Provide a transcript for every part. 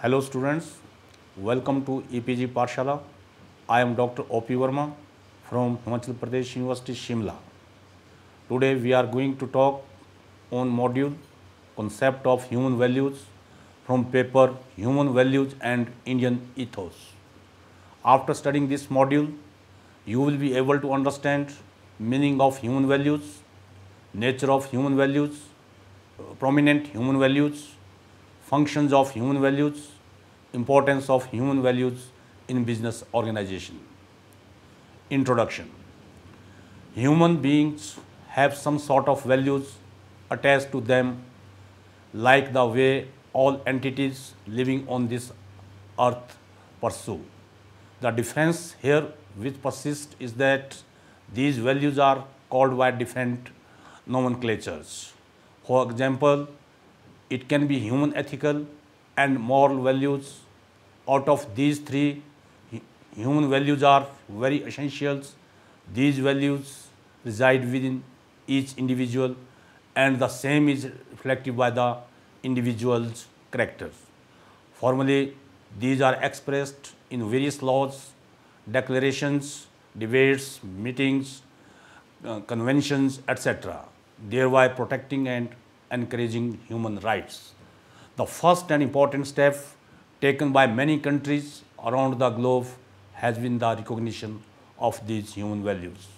Hello students, welcome to EPG Parshala. I am Dr. O.P. Verma from Himachal Pradesh University, Shimla. Today we are going to talk on module concept of human values from paper Human Values and Indian Ethos. After studying this module, you will be able to understand meaning of human values, nature of human values, prominent human values, functions of human values, importance of human values in business organization. Introduction. Human beings have some sort of values attached to them, like the way all entities living on this earth pursue. The difference here which persists is that these values are called by different nomenclatures. For example, it can be human ethical and moral values. Out of these three, human values are very essentials. These values reside within each individual and the same is reflected by the individual's character. Formally, these are expressed in various laws, declarations, debates, meetings, conventions, etc., thereby protecting and encouraging human rights. The first and important step taken by many countries around the globe has been the recognition of these human values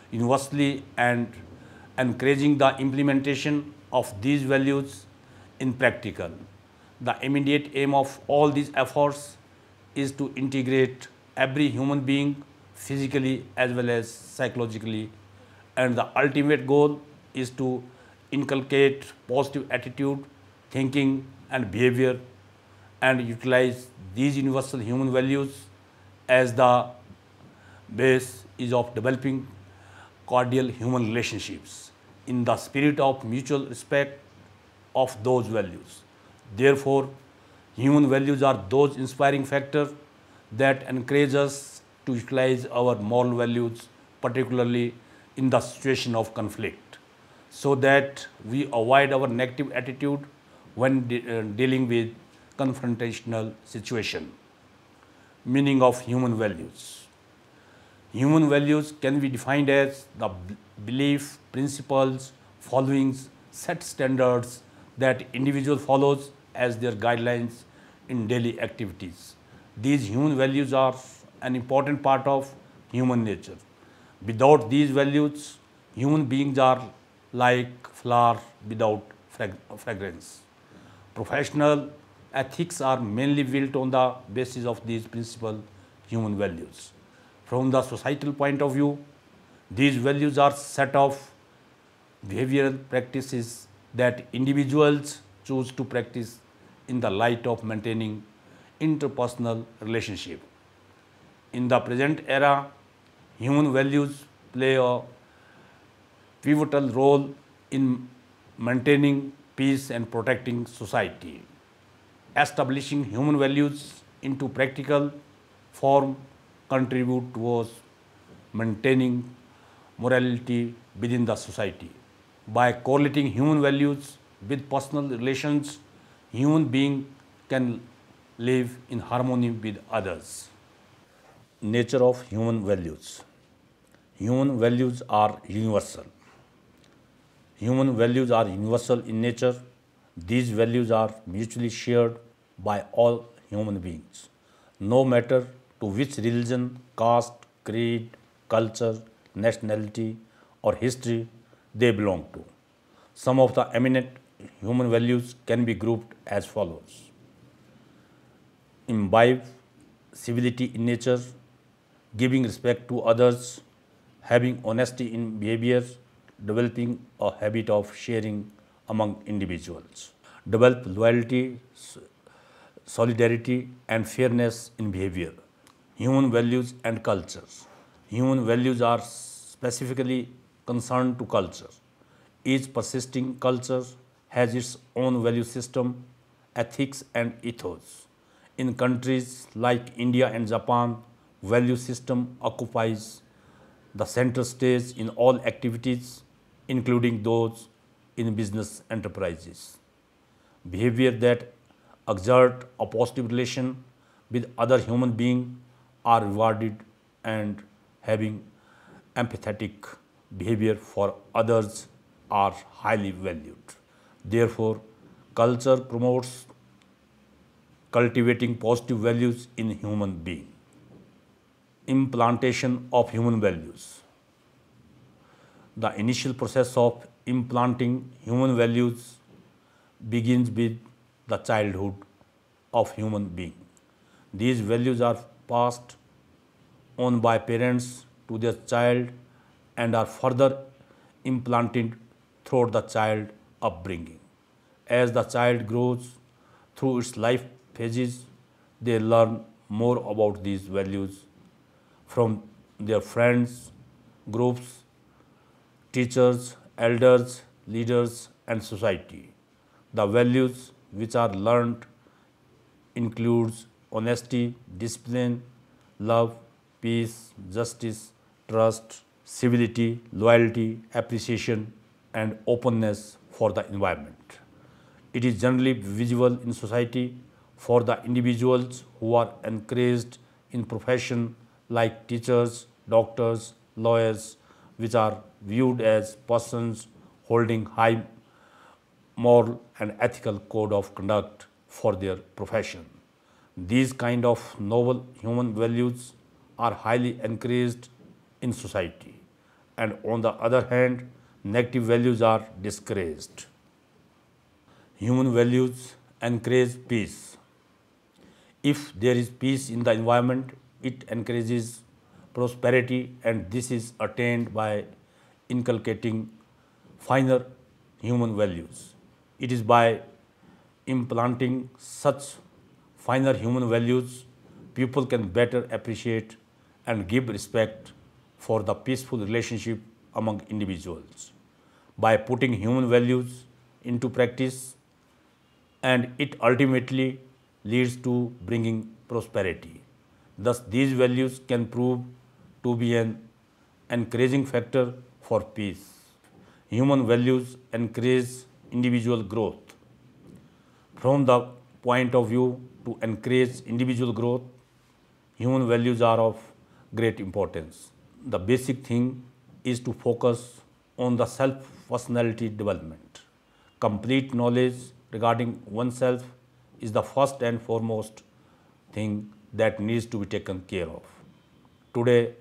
universally and encouraging the implementation of these values in practical. The immediate aim of all these efforts is to integrate every human being physically as well as psychologically, and the ultimate goal is to inculcate positive attitude, thinking and behavior and utilize these universal human values as the base is of developing cordial human relationships in the spirit of mutual respect of those values. Therefore, human values are those inspiring factors that encourage us to utilize our moral values, particularly in the situation of conflict, so that we avoid our negative attitude when dealing with confrontational situation. Meaning of human values. Human values can be defined as the belief, principles, followings, set standards that individual follows as their guidelines in daily activities. These human values are an important part of human nature. Without these values, human beings are like flower without fragrance. Professional ethics are mainly built on the basis of these principal human values. From the societal point of view, these values are set of behavioral practices that individuals choose to practice in the light of maintaining interpersonal relationship. In the present era, human values play a pivotal role in maintaining peace and protecting society. Establishing human values into practical form contribute towards maintaining morality within the society. By correlating human values with personal relations, human being can live in harmony with others. Nature of human values. Human values are universal. Human values are universal in nature. These values are mutually shared by all human beings, no matter to which religion, caste, creed, culture, nationality, or history they belong to. Some of the eminent human values can be grouped as follows. Imbibe civility in nature, giving respect to others, having honesty in behavior, developing a habit of sharing among individuals. Develop loyalty, solidarity and fairness in behavior. Human values and culture. Human values are specifically concerned to culture. Each persisting culture has its own value system, ethics and ethos. In countries like India and Japan, value system occupies the center stage in all activities, including those in business enterprises. Behavior that exert a positive relation with other human beings are rewarded, and having empathetic behavior for others are highly valued. Therefore, culture promotes cultivating positive values in human being. Implantation of human values. The initial process of implanting human values begins with the childhood of human being. These values are passed on by parents to their child and are further implanted throughout the child upbringing. As the child grows through its life phases, they learn more about these values from their friends, groups, teachers, elders, leaders, and society. The values which are learned includes honesty, discipline, love, peace, justice, trust, civility, loyalty, appreciation, and openness for the environment. It is generally visible in society for the individuals who are encouraged in profession like teachers, doctors, lawyers, which are viewed as persons holding high moral and ethical code of conduct for their profession. These kind of noble human values are highly encouraged in society, and on the other hand, negative values are discouraged. Human values encourage peace. If there is peace in the environment, it encourages prosperity, and this is attained by inculcating finer human values. It is by implanting such finer human values, people can better appreciate and give respect for the peaceful relationship among individuals. By putting human values into practice, and it ultimately leads to bringing prosperity. Thus, these values can prove to be an encouraging factor for peace. Human values encourage individual growth. From the point of view to encourage individual growth, human values are of great importance. The basic thing is to focus on the self-personality development. Complete knowledge regarding oneself is the first and foremost thing that needs to be taken care of. Today,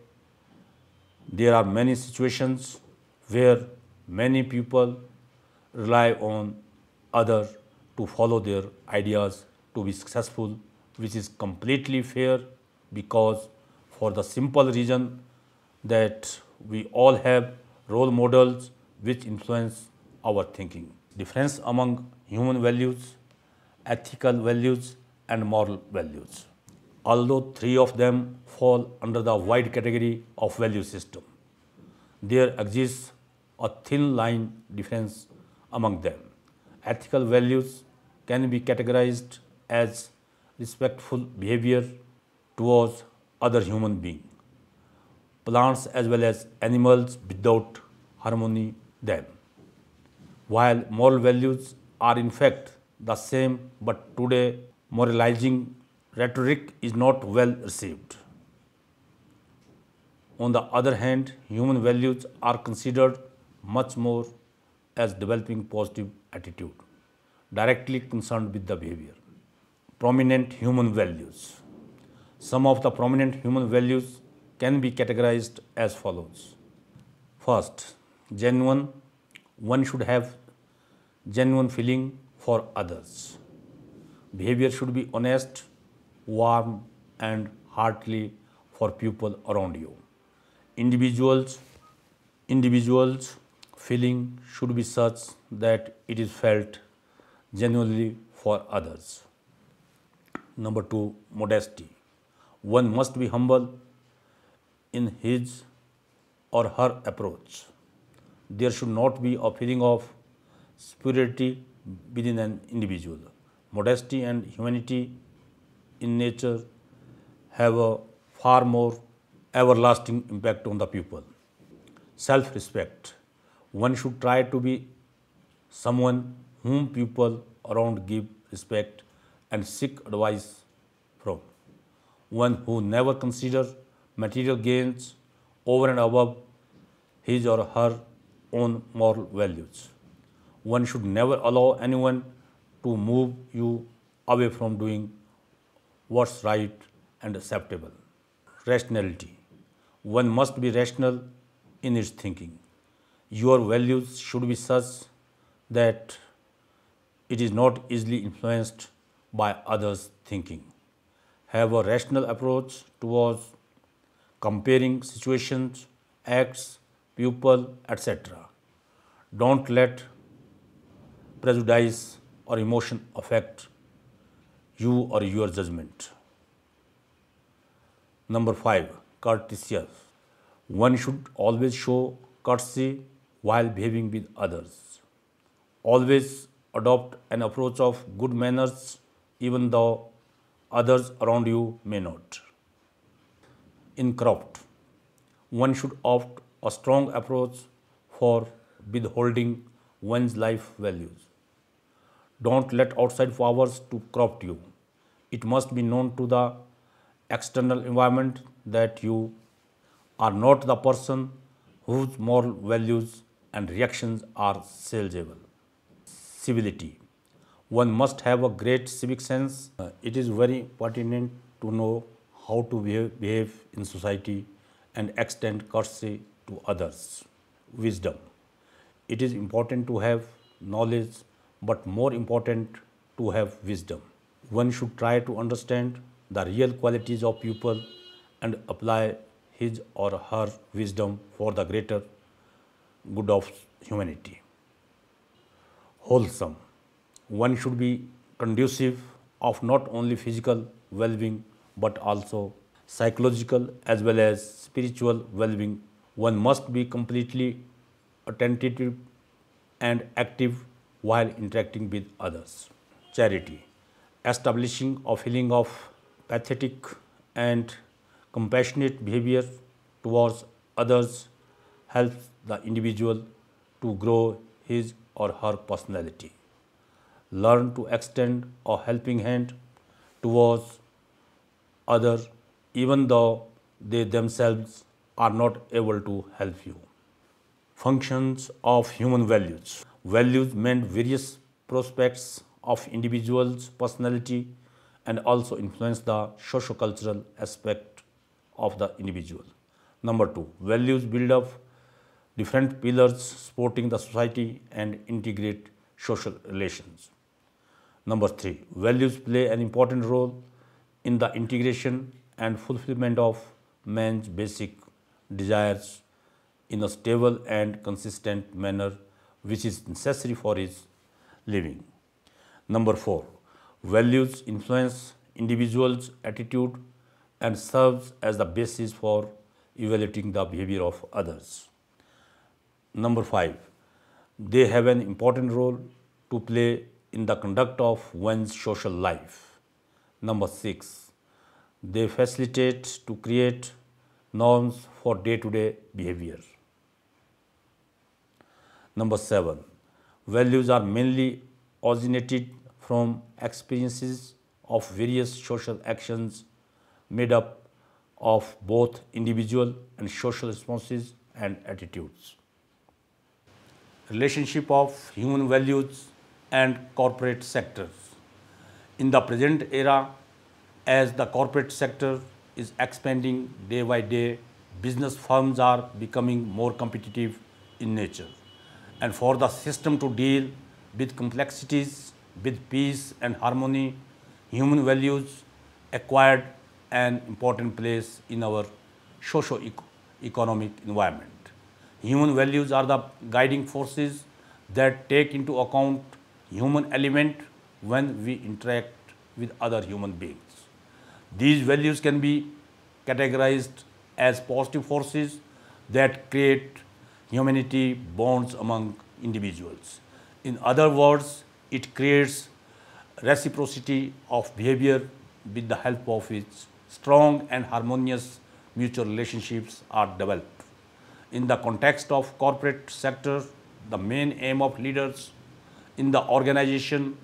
there are many situations where many people rely on others to follow their ideas to be successful, which is completely fair, because for the simple reason that we all have role models which influence our thinking. Difference among human values, ethical values, and moral values. Although three of them fall under the wide category of value system, there exists a thin line difference among them. Ethical values can be categorized as respectful behavior towards other human beings, plants as well as animals without harming them. While moral values are in fact the same, but today moralizing rhetoric is not well received. On the other hand, human values are considered much more as developing positive attitude, directly concerned with the behavior. Prominent human values. Some of the prominent human values can be categorized as follows. First, genuine. One should have genuine feeling for others. Behavior should be honest, warm, and heartily for people around you. Individuals feeling should be such that it is felt genuinely for others. Number two, modesty. One must be humble in his or her approach. There should not be a feeling of superiority within an individual. Modesty and humanity in nature have a far more everlasting impact on the people. Self-respect. One should try to be someone whom people around give respect and seek advice from. One who never considers material gains over and above his or her own moral values. One should never allow anyone to move you away from doing what's right and acceptable. Rationality. One must be rational in its thinking. Your values should be such that it is not easily influenced by others' thinking. Have a rational approach towards comparing situations, acts, people, etc. Don't let prejudice or emotion affect you or your judgment. Number 5. Courteous. One should always show courtesy while behaving with others. Always adopt an approach of good manners even though others around you may not. Incorrupt. One should opt a strong approach for withholding one's life values. Don't let outside powers to corrupt you. It must be known to the external environment that you are not the person whose moral values and reactions are salvageable. Civility. One must have a great civic sense. It is very pertinent to know how to behave in society and extend courtesy to others. Wisdom. It is important to have knowledge, but more important to have wisdom. One should try to understand the real qualities of people and apply his or her wisdom for the greater good of humanity. Wholesome. One should be conducive of not only physical well-being but also psychological as well as spiritual well-being. One must be completely attentive and active while interacting with others. Charity. Establishing a feeling of pathetic and compassionate behavior towards others helps the individual to grow his or her personality. Learn to extend a helping hand towards others even though they themselves are not able to help you. Functions of human values. Values meant various prospects of individuals' personality and also influence the socio-cultural aspect of the individual. Number 2. Values build up different pillars supporting the society and integrate social relations. Number 3. Values play an important role in the integration and fulfillment of man's basic desires in a stable and consistent manner which is necessary for his living. Number 4. Values influence individuals' attitude and serves as the basis for evaluating the behavior of others. Number 5. They have an important role to play in the conduct of one's social life. Number 6. They facilitate to create norms for day-to-day behavior. Number 7. Values are mainly originated from experiences of various social actions made up of both individual and social responses and attitudes. Relationship of human values and corporate sectors. In the present era, as the corporate sector is expanding day by day, business firms are becoming more competitive in nature. And for the system to deal with complexities, with peace and harmony, human values acquired an important place in our socio-economic environment. Human values are the guiding forces that take into account human element when we interact with other human beings. These values can be categorized as positive forces that create humanity bonds among individuals. In other words, it creates reciprocity of behavior with the help of which strong and harmonious mutual relationships are developed. In the context of corporate sector, the main aim of leaders in the organization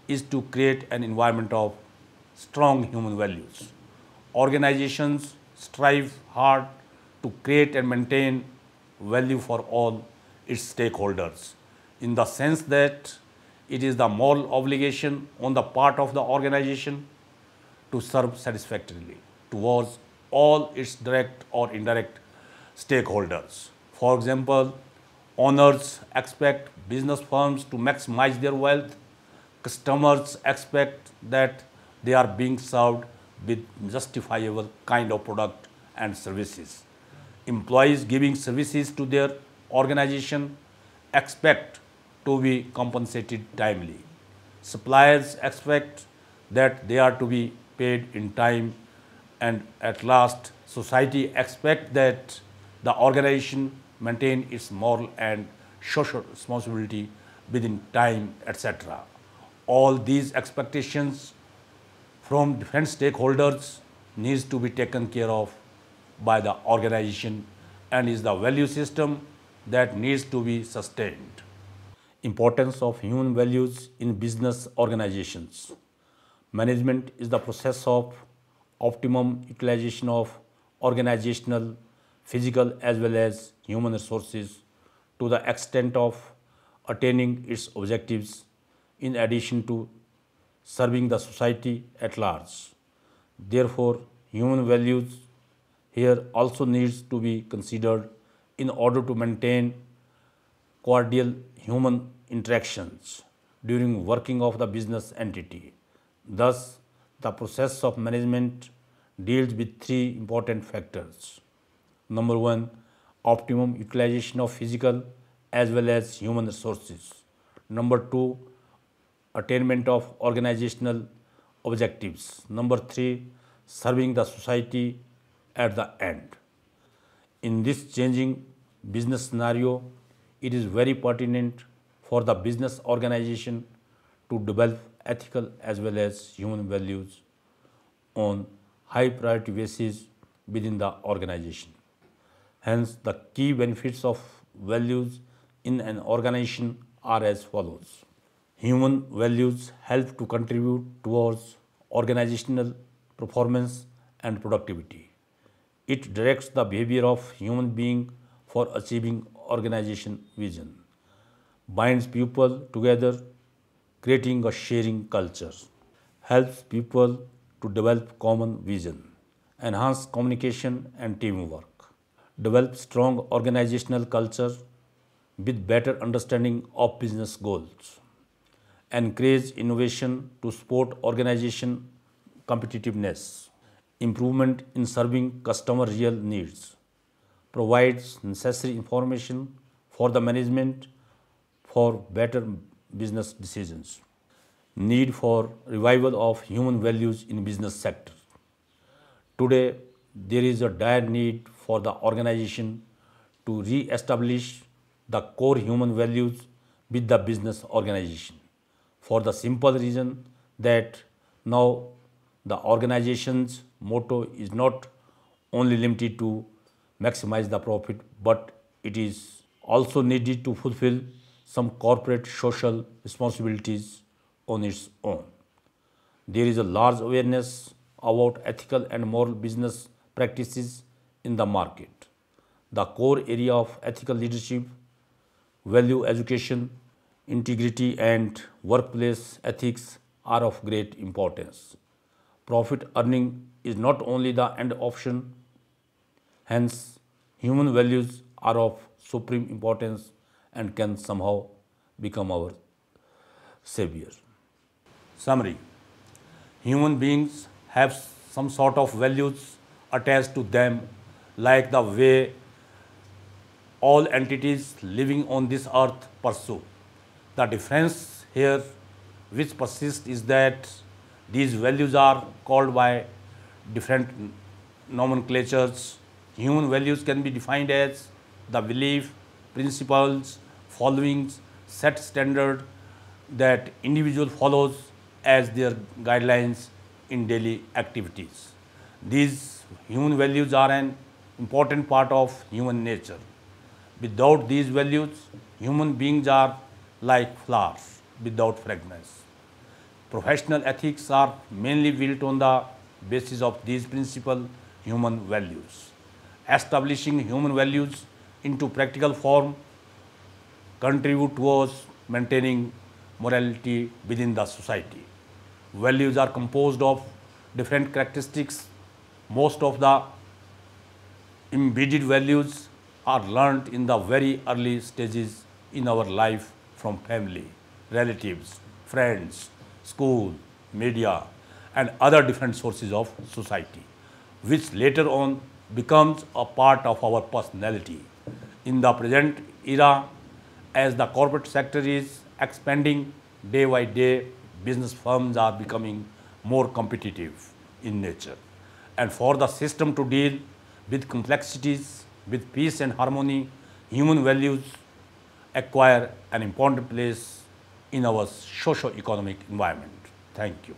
is to create an environment of strong human values. Organizations strive hard to create and maintain value for all its stakeholders, in the sense that it is the moral obligation on the part of the organization to serve satisfactorily towards all its direct or indirect stakeholders. For example, owners expect business firms to maximize their wealth. Customers expect that they are being served with justifiable kind of product and services. Employees giving services to their organization expect to be compensated timely. Suppliers expect that they are to be paid in time, and at last, society expects that the organization maintain its moral and social responsibility within time, etc. All these expectations from different stakeholders needs to be taken care of by the organization and is the value system that needs to be sustained. Importance of human values in business organizations. Management is the process of optimum utilization of organizational, physical as well as human resources to the extent of attaining its objectives, in addition to serving the society at large. Therefore, human values here also needs to be considered in order to maintain cordial human interactions during working of the business entity. Thus, the process of management deals with three important factors. Number one, optimum utilization of physical as well as human resources. Number two, attainment of organizational objectives. Number three, serving the society at the end. In this changing business scenario, it is very pertinent for the business organization to develop ethical as well as human values on high priority basis within the organization. Hence, the key benefits of values in an organization are as follows. Human values help to contribute towards organizational performance and productivity. It directs the behavior of human being for achieving organization vision, binds people together, creating a sharing culture, helps people to develop common vision, enhance communication and teamwork, develop strong organizational culture with better understanding of business goals, encourage innovation to support organization competitiveness, improvement in serving customer real needs, provides necessary information for the management for better business decisions. Need for revival of human values in business sector. Today, there is a dire need for the organization to re-establish the core human values with the business organization, for the simple reason that now the organization's motto is not only limited to maximize the profit, but it is also needed to fulfill some corporate social responsibilities on its own. There is a large awareness about ethical and moral business practices in the market. The core area of ethical leadership, value education, integrity and workplace ethics are of great importance. Profit earning is not only the end option, hence human values are of supreme importance and can somehow become our savior. Summary. Human beings have some sort of values attached to them, like the way all entities living on this earth pursue. The difference here which persists is that these values are called by different nomenclatures. Human values can be defined as the belief, principles, followings, set standard that individual follows as their guidelines in daily activities. These human values are an important part of human nature. Without these values, human beings are like flowers without fragrance. Professional ethics are mainly built on the basis of these principal human values. Establishing human values into practical form contribute towards maintaining morality within the society. Values are composed of different characteristics. Most of the embedded values are learned in the very early stages in our life from family, relatives, friends, school, media, and other different sources of society, which later on becomes a part of our personality. In the present era, as the corporate sector is expanding day by day, business firms are becoming more competitive in nature. And for the system to deal with complexities, with peace and harmony, human values acquire an important place in our socio-economic environment. Thank you.